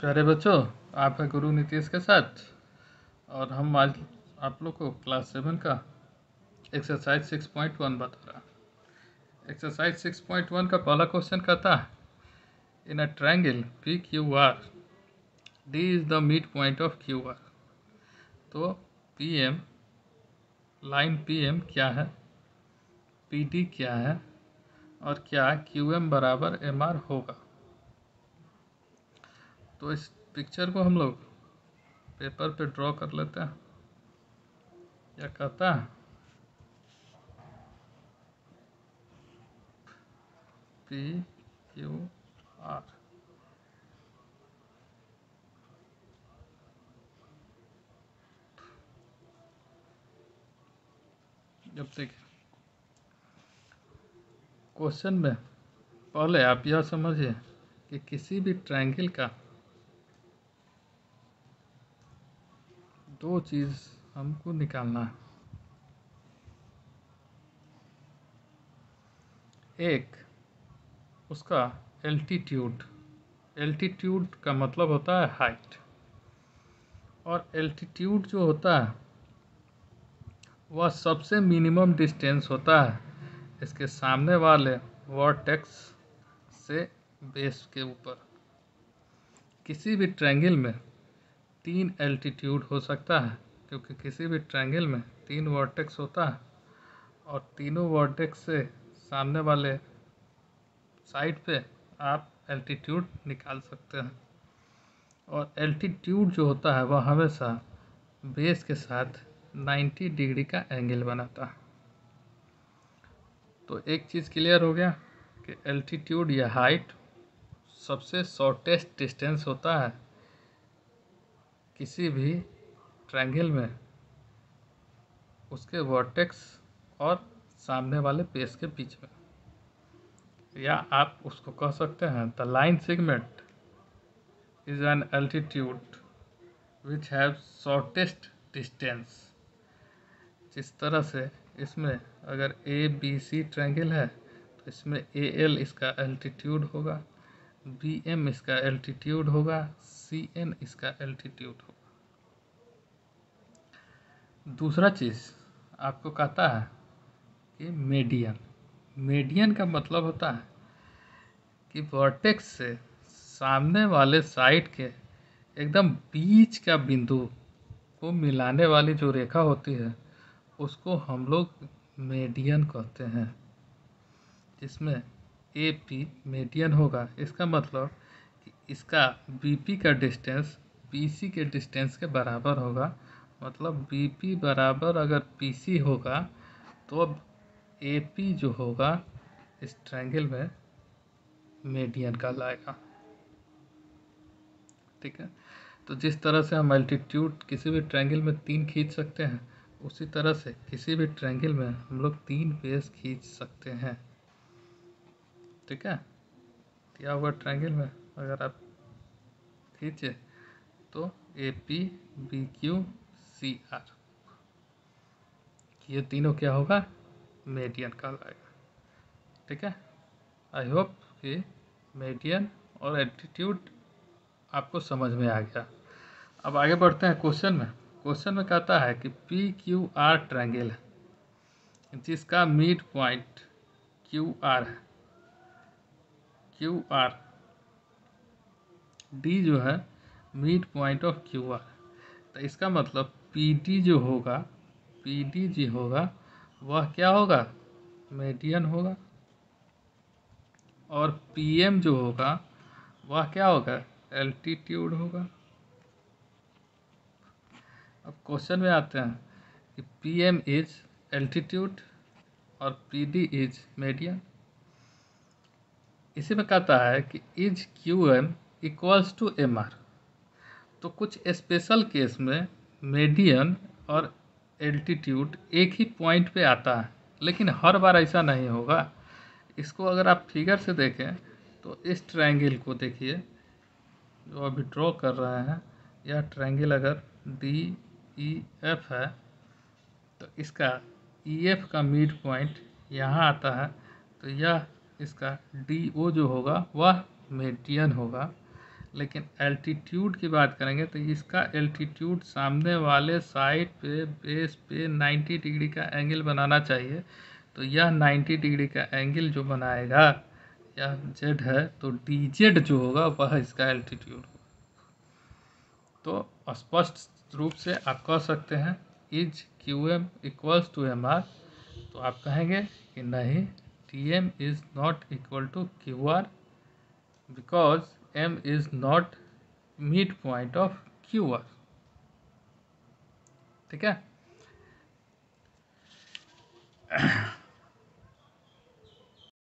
प्यारे बच्चों, आपका गुरु नीतीश के साथ और हम आज आप लोग को क्लास 7 का एक्सरसाइज 6.1 बता रहा। एक्सरसाइज 6.1 का पहला क्वेश्चन कहता है, in a triangle P Q R D is the mid point of Q R. तो P M line P M क्या है, पी डी क्या है और क्या क्यू एम बराबर एम आर होगा। तो इस पिक्चर को हम लोग पेपर पे ड्रॉ कर लेते हैं। क्या कहता है, पी क्यू आर। जब देखिए क्वेश्चन में पहले आप यह समझिए कि किसी भी ट्रायंगल का दो चीज़ हमको निकालना है। एक उसका एल्टीट्यूड, एल्टीट्यूड का मतलब होता है हाइट, और एल्टीट्यूड जो होता है वह सबसे मिनिमम डिस्टेंस होता है इसके सामने वाले वर्टेक्स से बेस के ऊपर। किसी भी ट्रायंगल में 3 एल्टीट्यूड हो सकता है, क्योंकि किसी भी ट्रायंगल में 3 वर्टेक्स होता है और तीनों वर्टेक्स से सामने वाले साइड पे आप एल्टीट्यूड निकाल सकते हैं। और एल्टीट्यूड जो होता है वह हमेशा बेस के साथ 90 डिग्री का एंगल बनाता है। तो एक चीज़ क्लियर हो गया कि एल्टीट्यूड या हाइट सबसे शॉर्टेस्ट डिस्टेंस होता है किसी भी ट्रायंगल में उसके वर्टेक्स और सामने वाले बेस के बीच में। या आप उसको कह सकते हैं the line segment is an altitude which have shortest distance. जिस तरह से इसमें अगर ए बी सी ट्रायंगल है तो इसमें ए एल इसका एल्टीट्यूड होगा, बी एम इसका एल्टीट्यूड होगा, सी एन इसका एल्टीट्यूड होगा। दूसरा चीज़ आपको कहता है कि मीडियन। मीडियन का मतलब होता है कि वर्टेक्स से सामने वाले साइड के एकदम बीच का बिंदु को मिलाने वाली जो रेखा होती है उसको हम लोग मीडियन कहते हैं। जिसमें ए पी मीडियन होगा, इसका मतलब कि इसका बी पी का डिस्टेंस पी सी के डिस्टेंस के बराबर होगा। मतलब बी पी बराबर अगर पी सी होगा तो अब ए पी जो होगा इस ट्रायंगल में मीडियन कहलाएगा। ठीक है, तो जिस तरह से हम एल्टीट्यूड किसी भी ट्रायंगल में 3 खींच सकते हैं, उसी तरह से किसी भी ट्रायंगल में हम लोग 3 बेस खींच सकते हैं। ठीक है, दिया हुआ ट्रायंगल में अगर आप खींचे तो A P B Q C R, ये तीनों क्या होगा, मीडियन कहलाएगा। ठीक है, आई होप कि मीडियन और एल्टीट्यूड आपको समझ में आ गया। अब आगे बढ़ते हैं क्वेश्चन में। क्वेश्चन में कहता है कि पी क्यू आर ट्रायंगल है जिसका मिड पॉइंट क्यू आर है। क्यू आर डी जो है mid point of Q R, तो इसका मतलब पी डी जो होगा, पी डी जी होगा वह क्या होगा, मीडियन होगा। और पी एम जो होगा वह क्या होगा, एल्टीट्यूड होगा। अब क्वेश्चन में आते हैं कि पी एम इज एल्टीट्यूड और पी डी इज मीडियन। इसी में कहता है कि is Q M equals to M R. तो कुछ स्पेशल केस में मीडियन और एल्टीट्यूड एक ही पॉइंट पे आता है, लेकिन हर बार ऐसा नहीं होगा। इसको अगर आप फिगर से देखें तो इस ट्रायंगल को देखिए जो अभी ड्रॉ कर रहे हैं, यह ट्रायंगल अगर डी ई एफ है तो इसका ई एफ का मिड पॉइंट यहाँ आता है, तो यह इसका डी ओ जो होगा वह मीडियन होगा। लेकिन एल्टीट्यूड की बात करेंगे तो इसका एल्टीट्यूड सामने वाले साइड पे बेस पे 90 डिग्री का एंगल बनाना चाहिए। तो यह 90 डिग्री का एंगल जो बनाएगा, यह जेड है, तो डी जेड जो होगा वह इसका एल्टीट्यूड होगा। तो स्पष्ट रूप से आप कह सकते हैं is Q M equals to M R. तो आप कहेंगे कि नहीं, T M is not equal to Q R because M is not mid point of Q R. ठीक है।